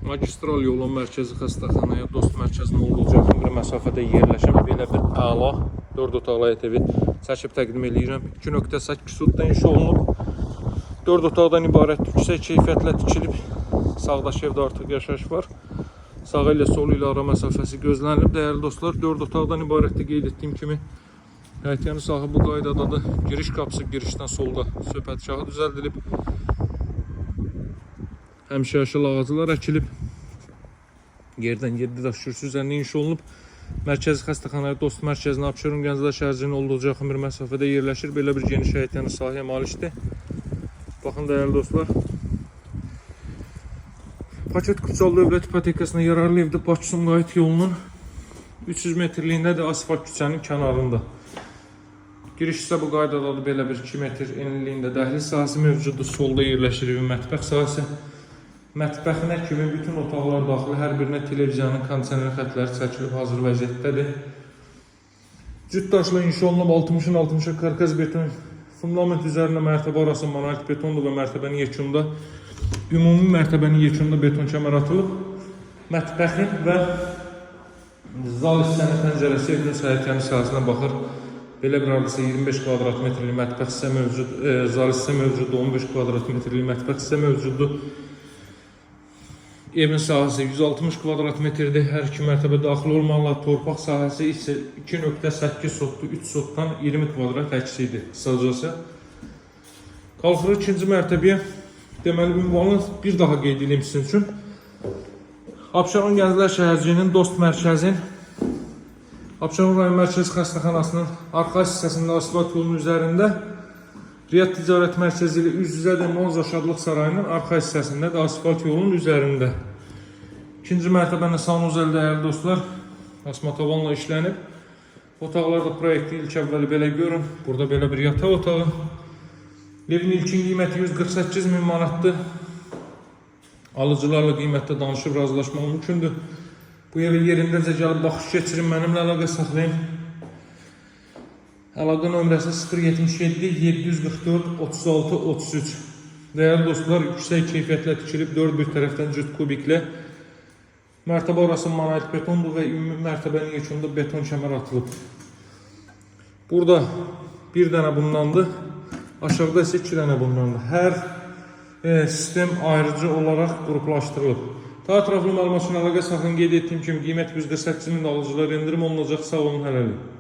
Magistral yolun mərkəzi xəstəxanaya Dost mərkəzinə olduqca yaxın bir məsafədə yerləşən belə bir əla 4 otaqlı evi çəkib təqdim edirəm. 2.8 sotda inşa olunub. 4 otaqdan ibarət yüksək keyfiyyətlə tikilib. Sağdakı evdə artıq yaşayış var. Sağ ilə sol ilə ara məsafəsi gözlənilib. Dəyərli dostlar, 4 otaqdan ibarətdə qeyd etdiyim kimi həyətyanı sahı bu qaydadadır. Giriş qapısı girişdən solda söhbətgahı düzəldilib. Həmişəyaşıl ağaclar əkilib. Yerdən 7 daş kürsü üzərində inşa olunub. Mərkəzi xəstəxanaya Dost mərkəzinə Abşeron Gənclər şəhərciyinin olduqca yaxın bir məsafədə yerləşir. Belə bir geniş həyətyanı sahəyə malikdir. Baxın dəyərli dostlar. Paket Kutsal Dövlət İpotekasına yararlı evdə Bakı-Sumqayıt yolunun 300 metrliyindədir, asfalt küçənin kənarında. Giriş isə bu qaydadadır. Belə bir 2 metr enliliyində dəhliz sahəsi mövcuddur. Solda yerləşir evin mətbəx sahəsi. Mətbəxinə kimi bütün otaqlar daxili, hər birinə televizyonun kondisioner xətləri çəkilib hazır vəziyyətdədir. Cüt daşla inşa olunub 60-ın 60-a karkaz beton fundament üzərində mərtəbə arası monolit betondur və mərtəbənin yekunda ümumi mərtəbənin yekunda beton kəmər atılıb. Mətbəxin və zal hissənin pəncərəsi evin həyətyanı sahəsinə baxır. Belə bir hardasa 25 kvadrat metrlik mətbəx hissə mövcud, zal hissə mövcuddur, 15 kvadrat metrlik mətbəx hissə mövcuddur. Evin sahəsi 160 kvadrat metrdir. Hər iki mərtəbə daxil olmalılar. Torpaq sahəsi isə 2.8 sotdur. 3 sotdan 20 kvadrat əksidir. Qısacası. Qalxırıq ikinci mərtəbəyə. Deməli, ünvanı bir daha qeyd edeyim sizin üçün. Abşeron Gənclər şəhərciyinin Dost mərkəzin Abşeron rayon mərkəzi xəstəxanasının arxa hissəsində asfalt yolunun üzərində Riyad Ticarət Mərkəzi ilə üz-üzədir. Monza Şadlıq Sarayının arxa hissəsində də asfalt yolunun üzərində. İkinci mərtəbənin sanuzel dəyərli dostlar asmatavanla işlənib. Otaqlarda proyekti ilk əvvəli belə görün. Burada belə bir yataq otağı. Evin ilkin qiyməti 148.000 manatdır. Alıcılarla qiymətdə danışıb razılaşmaq mümkündür. Bu evin yerindəcə gəlib baxış keçirin, mənimlə əlaqə saxlayın. Əlaqə nömrəsi 077 744 36 33. Dəyərli dostlar, yüksək keyfiyyətlə tikilib 4 bir tərəfdən cüt kubiklə mərtəbə arası monolit betondur və ümumi mərtəbənin yekunda beton kəmər atılıb. Burada bir dənə bundandır, aşağıda isə 2 dənə bundandır. Hər sistem ayrıcı olaraq qruplaşdırılıb. Daha ətraflı məlumat üçün əlaqə saxlayın. Qeyd etdiyim kimi qiymət %8.000 alıcılar endirim olunacaq. Sağ olun, hələlik.